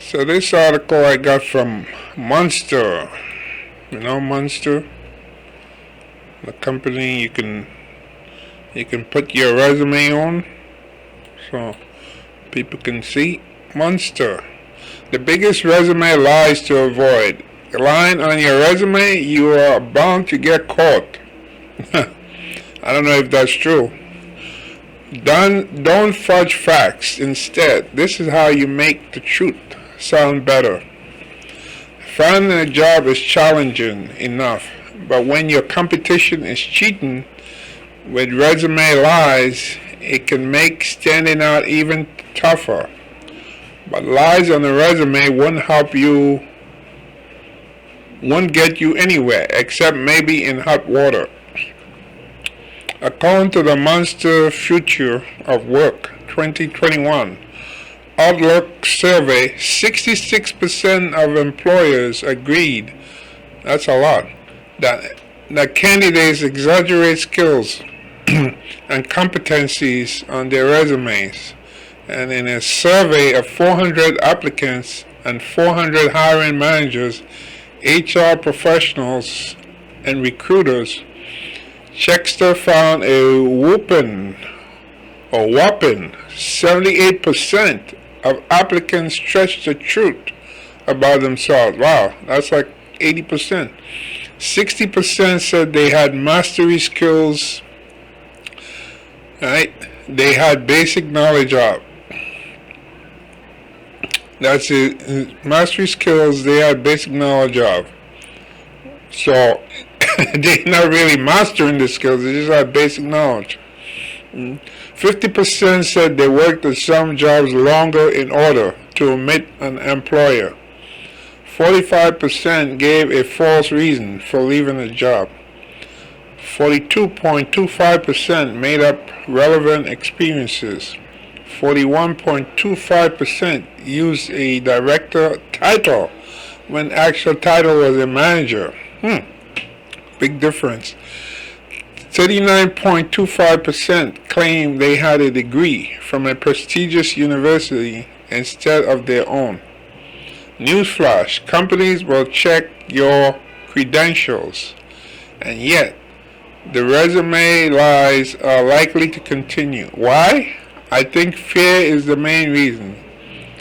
So this article I got from Monster. You know Monster? The company you can put your resume on so people can see. Monster. The biggest resume lies to avoid. Lying on your resume, you are bound to get caught. I don't know if that's true. Don't fudge facts. Instead, this is how you make the truth sound better. Finding a job is challenging enough, but when your competition is cheating with resume lies, it can make standing out even tougher. But lies on the resume won't get you anywhere, except maybe in hot water. According to the Monster Future of Work 2021 Outlook survey, 66% of employers agreed, that's a lot, that candidates exaggerate skills and competencies on their resumes. And in a survey of 400 applicants and 400 hiring managers, HR professionals, and recruiters, Checkster found a whopping 78% of applicants stretched the truth about themselves. Wow, that's like 80%. 60% said they had mastery skills, right? They had basic knowledge of. That's it. Mastery skills they had basic knowledge of. So they're not really mastering the skills, they just have basic knowledge. 50% said they worked at some jobs longer in order to omit an employer. 45% gave a false reason for leaving a job. 42.25% made up relevant experiences. 41.25% used a director title when actual title was a manager. Big difference. 39.25% claimed they had a degree from a prestigious university instead of their own. Newsflash, companies will check your credentials, and yet the resume lies are likely to continue. Why? I think fear is the main reason,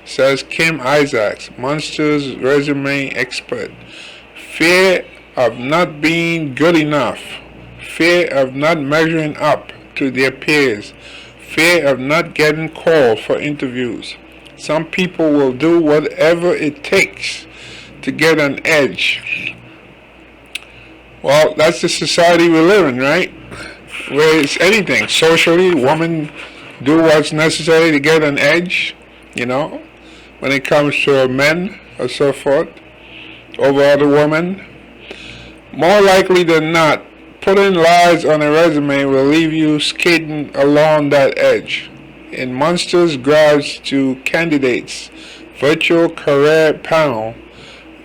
says Kim Isaacs, Monster's resume expert. Fear of not being good enough, fear of not measuring up to their peers, fear of not getting called for interviews. Some people will do whatever it takes to get an edge. Well, that's the society we live in, right? Where it's anything. Socially, women do what's necessary to get an edge, when it comes to men or so forth, over other women. More likely than not, putting lies on a resume will leave you skating along that edge. In Monster's Guides to Candidates virtual career panel,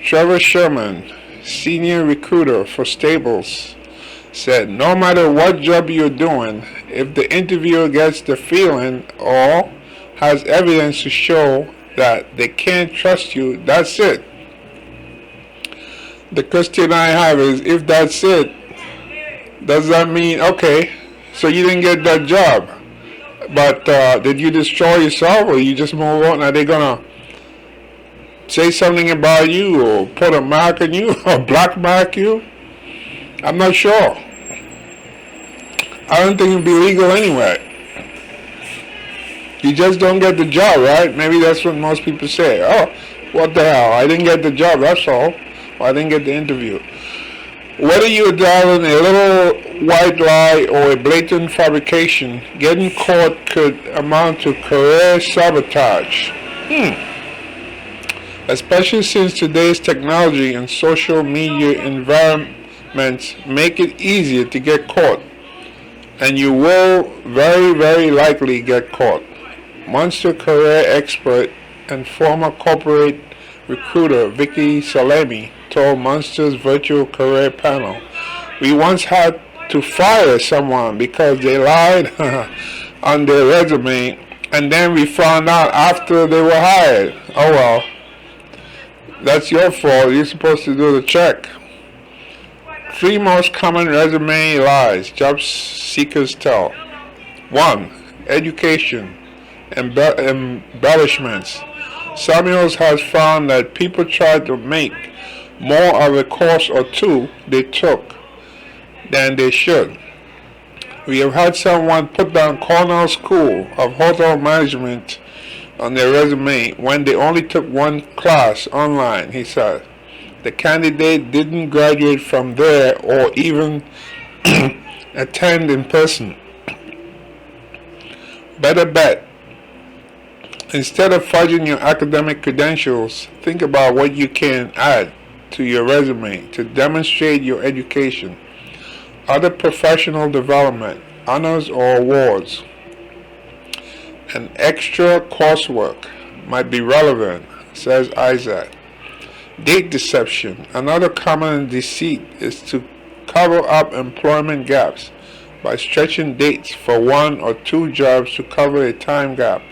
Trevor Sherman, senior recruiter for Stables, said no matter what job you're doing, if the interviewer gets the feeling or has evidence to show that they can't trust you, that's it. The question I have is, if that's it, does that mean, okay, so you didn't get that job, but did you destroy yourself or you just move on? Are they going to say something about you or put a mark on you or black mark you? I'm not sure. I don't think it'd be legal anyway. You just don't get the job, right? Maybe that's what most people say. Oh, what the hell? I didn't get the job, that's all. Or I didn't get the interview. Whether you're telling a little white lie or a blatant fabrication, getting caught could amount to career sabotage. Especially since today's technology and social media environments make it easier to get caught. And you will very, very likely get caught. Monster career expert and former corporate recruiter Vicky Salemi told Monster's virtual career panel, "We once had to fire someone because they lied on their resume, and then we found out after they were hired. Oh well, That's your fault. You're supposed to do the check. 3 most common resume lies job seekers tell. 1. Education. Embellishments. Samuels has found that people try to make more of a course or two they took than they should. We have had someone put down Cornell School of Hotel Management on their resume when they only took one class online, he said. The candidate didn't graduate from there or even attend in person. Better bet. Instead of fudging your academic credentials, think about what you can add to your resume to demonstrate your education, other professional development, honors or awards, and extra coursework might be relevant, says Isaac. Date deception. Another common deceit is to cover up employment gaps by stretching dates for 1 or 2 jobs to cover a time gap,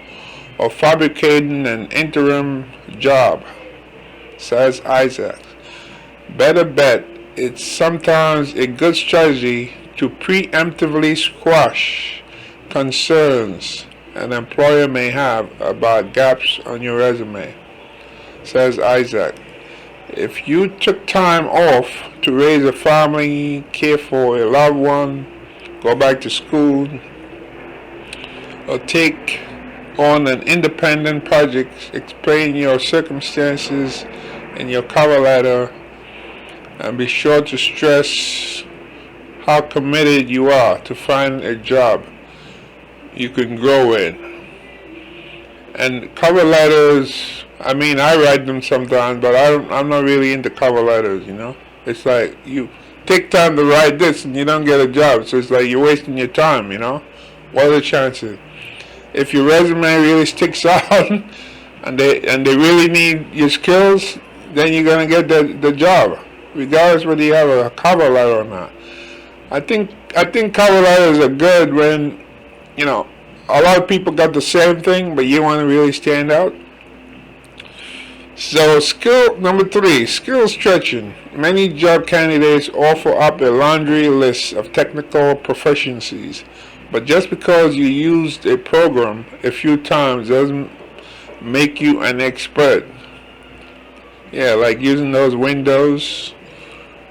or fabricating an interim job, says Isaac. Better bet it's sometimes a good strategy to preemptively squash concerns an employer may have about gaps on your resume, says Isaac. If you took time off to raise a family, care for a loved one, go back to school, or take on an independent project, explain your circumstances in your cover letter, and be sure to stress how committed you are to find a job you can grow in. And cover letters, I mean, I write them sometimes, but I'm not really into cover letters, you know. It's like you take time to write this and you don't get a job, so it's like you're wasting your time, you know. What are the chances? If your resume really sticks out and they really need your skills, then you're gonna get the job, regardless whether you have a cover letter or not. I think cover letters are good when, you know, a lot of people got the same thing, but you want to really stand out. So skill number 3, skill stretching. Many job candidates offer up a laundry list of technical proficiencies, but just because you used a program a few times doesn't make you an expert. Yeah, like using those Windows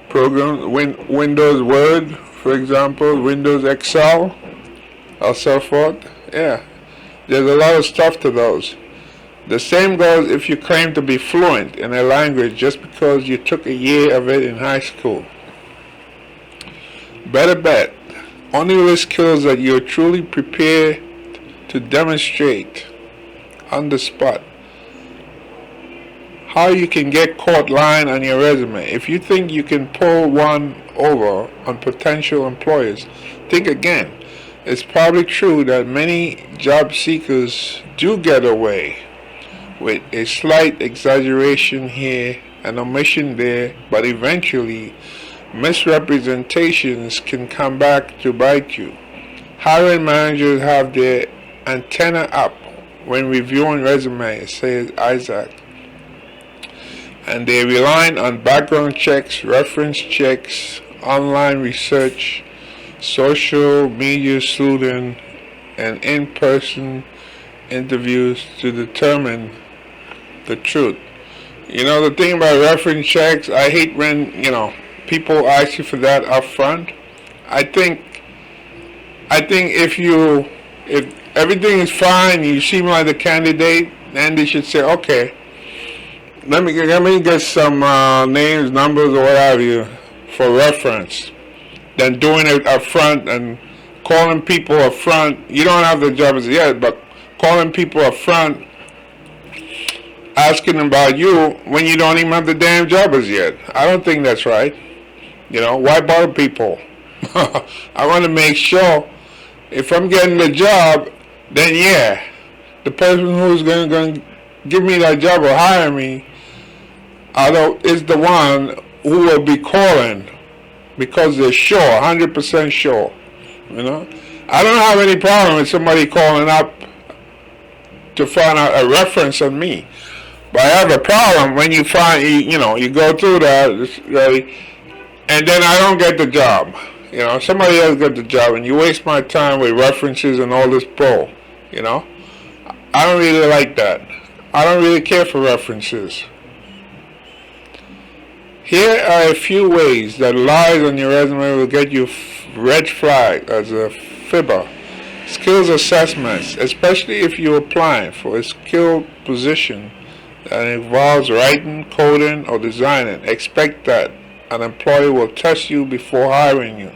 programs, Windows Word, for example, Windows Excel, or so forth. Yeah, there's a lot of stuff to those. The same goes if you claim to be fluent in a language just because you took a year of it in high school. Better bet, only list skills that you're truly prepared to demonstrate on the spot. How you can get caught lying on your resume. If you think you can pull one over on potential employers, think again. It's probably true that many job seekers do get away with a slight exaggeration here and omission there, but eventually misrepresentations can come back to bite you. Hiring managers have their antenna up when reviewing resumes, says Isaac, and they rely on background checks, reference checks, online research, social media sleuthing, and in-person interviews to determine the truth. You know, the thing about reference checks, I hate when, you know, people ask you for that up front. I think if everything is fine, you seem like the candidate, then they should say, okay, let me get some names, numbers, or what have you for reference, than doing it up front and calling people up front. You don't have the job as yet, but calling people up front, asking about you when you don't even have the damn job as yet. I don't think that's right. You know, why bother people? I want to make sure if I'm getting the job, then yeah, the person who's going to give me that job or hire me is the one who will be calling because they're sure, 100% sure. You know, I don't have any problem with somebody calling up to find out a reference on me. But I have a problem when you find, you go through that, really, and then I don't get the job. Somebody else got the job, and you waste my time with references and all this bull. I don't really like that. I don't really care for references. Here are a few ways that lies on your resume will get you red flag as a fibber. Skills assessments, especially if you're applying for a skilled position that involves writing, coding, or designing. Expect that an employer will test you before hiring you.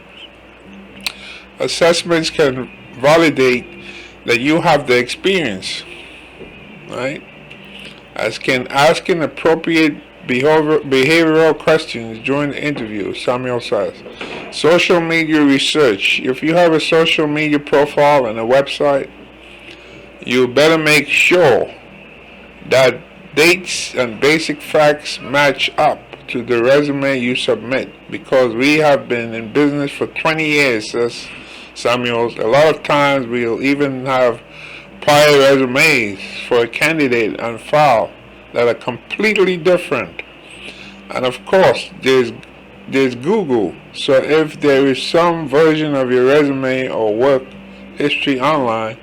Assessments can validate that you have the experience, right? As can asking appropriate behavioral questions during the interview, Samuel says. Social media research. If you have a social media profile and a website, you better make sure that dates and basic facts match up to the resume you submit, because we have been in business for 20 years, says Samuels. A lot of times we'll even have prior resumes for a candidate on file that are completely different. And of course, there's Google. So if there is some version of your resume or work history online,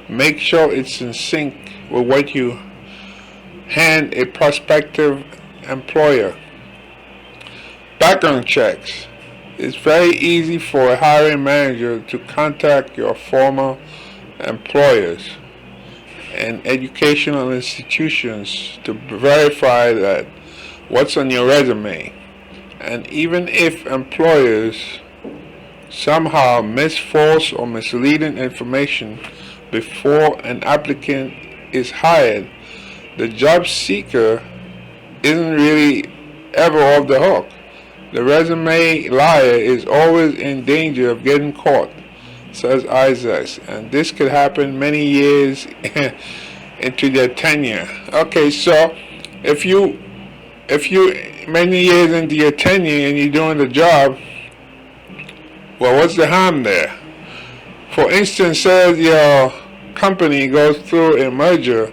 make sure it's in sync with what you hand a prospective employer. Background checks. It's very easy for a hiring manager to contact your former employers and educational institutions to verify that what's on your resume. And even if employers somehow miss false or misleading information before an applicant is hired, the job seeker isn't really ever off the hook. The resume liar is always in danger of getting caught, says Isaacs, and this could happen many years into their tenure. Okay, so if you many years into your tenure and you're doing the job, well, what's the harm there? For instance, says your company goes through a merger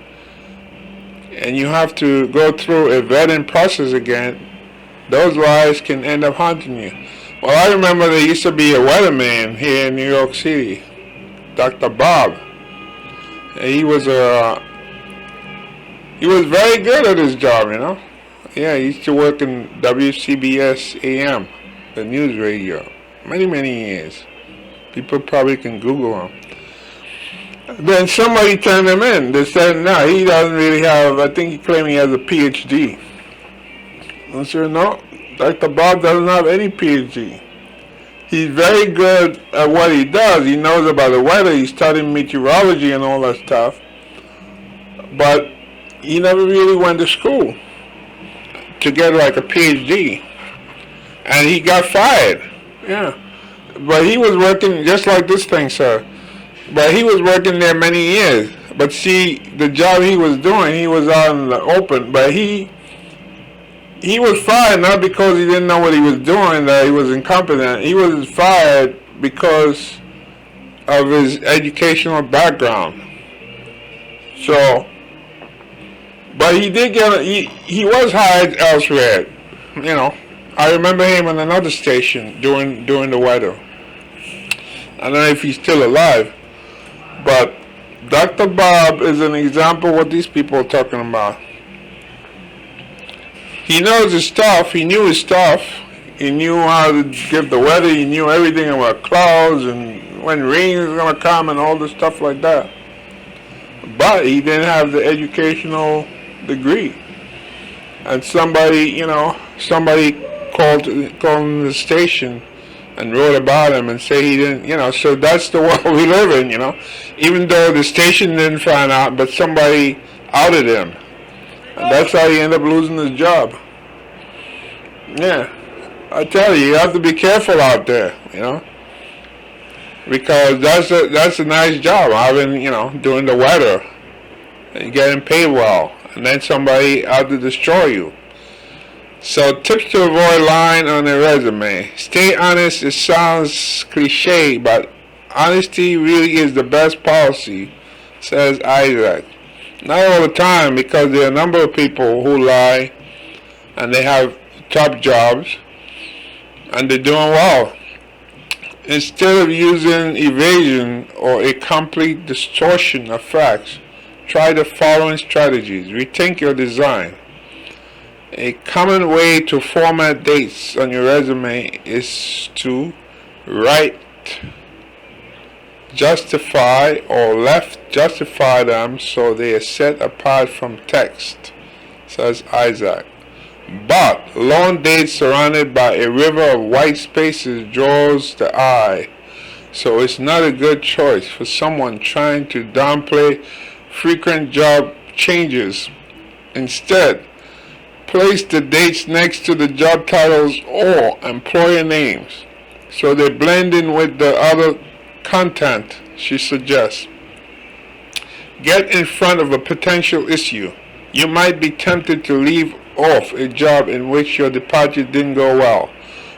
and you have to go through a vetting process again, those lies can end up haunting you. Well, I remember there used to be a weatherman here in New York City, Dr. Bob. And he was very good at his job, Yeah, he used to work in WCBS AM, the news radio, many years. People probably can Google him. Then somebody turned him in. They said, no, he doesn't really have, I think he claimed he has a PhD. I said, no, Dr. Bob doesn't have any PhD. He's very good at what he does. He knows about the weather. He studied meteorology and all that stuff. But he never really went to school to get like a PhD. And he got fired. Yeah. But he was working just like this thing, sir. But he was working there many years. But see, the job he was doing, he was out in the open. But he was fired not because he didn't know what he was doing, that he was incompetent. He was fired because of his educational background. So, but he did get, he was hired elsewhere. I remember him on another station during the weather. I don't know if he's still alive, but Dr. Bob is an example of what these people are talking about. He knows his stuff. He knew his stuff. He knew how to give the weather. He knew everything about clouds and when rain is going to come and all this stuff like that. But he didn't have the educational degree. And somebody called the station and wrote about him and say he didn't, so that's the world we live in, Even though the station didn't find out, but somebody outed him. And that's how he ended up losing his job. Yeah. I tell you have to be careful out there, Because that's a nice job, having, doing the weather and getting paid well. And then somebody out to destroy you. So tips to avoid lying on a resume. Stay honest. It sounds cliche, but honesty really is the best policy, says Isaac. Not all the time, because there are a number of people who lie and they have top jobs and they're doing well. Instead of using evasion or a complete distortion of facts, try the following strategies. Rethink your design. A common way to format dates on your resume is to right justify or left justify them so they are set apart from text, says Isaac. But long dates surrounded by a river of white spaces draws the eye, so it's not a good choice for someone trying to downplay frequent job changes. Instead, place the dates next to the job titles or employer names so they blend in with the other content, she suggests. Get in front of a potential issue. You might be tempted to leave off a job in which your departure didn't go well,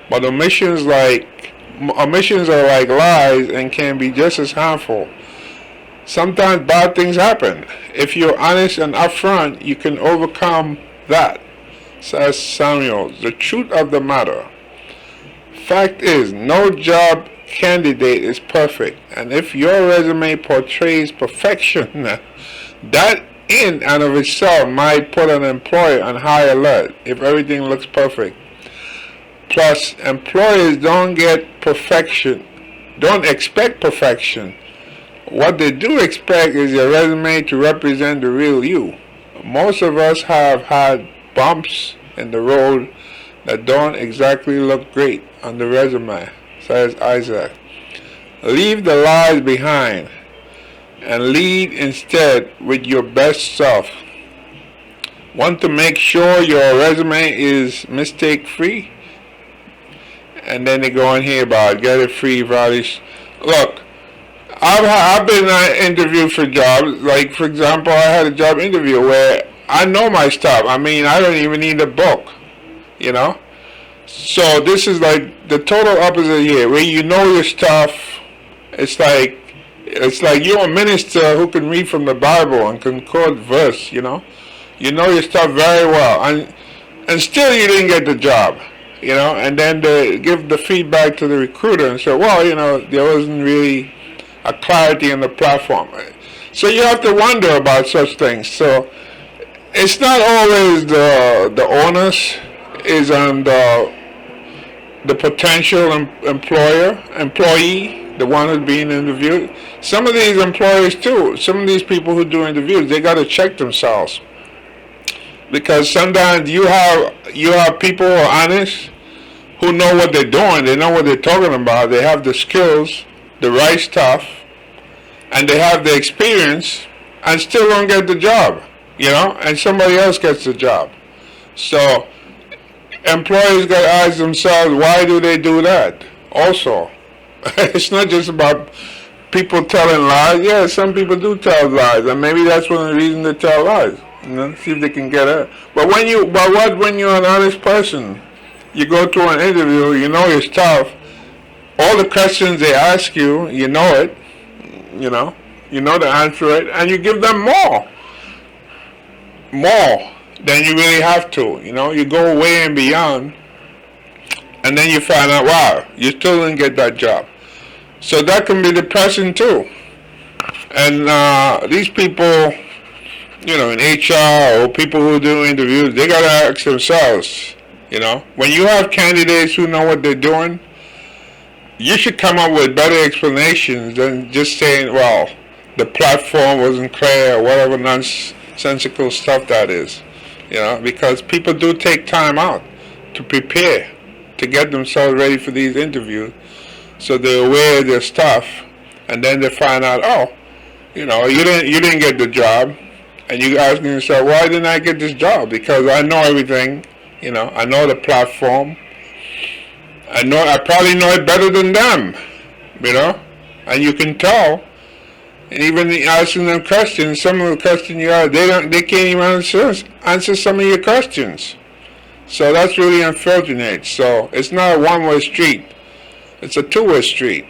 but omissions are like lies and can be just as harmful. Sometimes bad things happen. If you're honest and upfront, you can overcome that, says Samuel. The truth of the matter. Fact is, no job candidate is perfect, and if your resume portrays perfection, that in and of itself might put an employer on high alert if everything looks perfect. Plus, employers don't expect perfection. What they do expect is your resume to represent the real you. Most of us have had bumps in the road that don't exactly look great on the resume, says Isaac. Leave the lies behind and lead instead with your best self. Want to make sure your resume is mistake-free? And then they go on here about get it free values. Look, I've been interviewed for jobs. Like, for example, I had a job interview where I know my stuff. I mean, I don't even need a book, you know? So this is like the total opposite here, where you know your stuff. It's like you're a minister who can read from the Bible and can quote verse, you know? You know your stuff very well. And still you didn't get the job, you know? And then they give the feedback to the recruiter and say, well, you know, there wasn't really a clarity in the platform. So you have to wonder about such things. So it's not always the onus is on the potential employee, the one who's being interviewed. Some of these employers too, some of these people who do interviews, they got to check themselves, because sometimes you have people who are honest, who know what they're doing, they know what they're talking about, they have the skills, the right stuff, and they have the experience, and still don't get the job, you know, and somebody else gets the job. So employers got to ask themselves, why do they do that? Also, it's not just about people telling lies. Yeah, some people do tell lies, and maybe that's one of the reasons they tell lies. You know, see if they can get it. But when you're an honest person, you go to an interview, you know your stuff. All the questions they ask you, you know it. You know the answer it, and you give them more than you really have to. You know, you go way and beyond, and then you find out, wow, you still didn't get that job. So that can be depressing too. And these people, you know, in HR or people who do interviews, they gotta ask themselves, you know, when you have candidates who know what they're doing, you should come up with better explanations than just saying, well, the platform wasn't clear or whatever nonsensical stuff that is. You know, because people do take time out to prepare, to get themselves ready for these interviews, so they're aware of their stuff, and then they find out, oh, you know, you didn't get the job, and you asking yourself, why didn't I get this job? Because I know everything, you know, I know the platform, I probably know it better than them, you know, and you can tell. And even asking them questions, some of the questions you ask, they can't even answer some of your questions. So that's really unfortunate. So it's not a one-way street. It's a two-way street.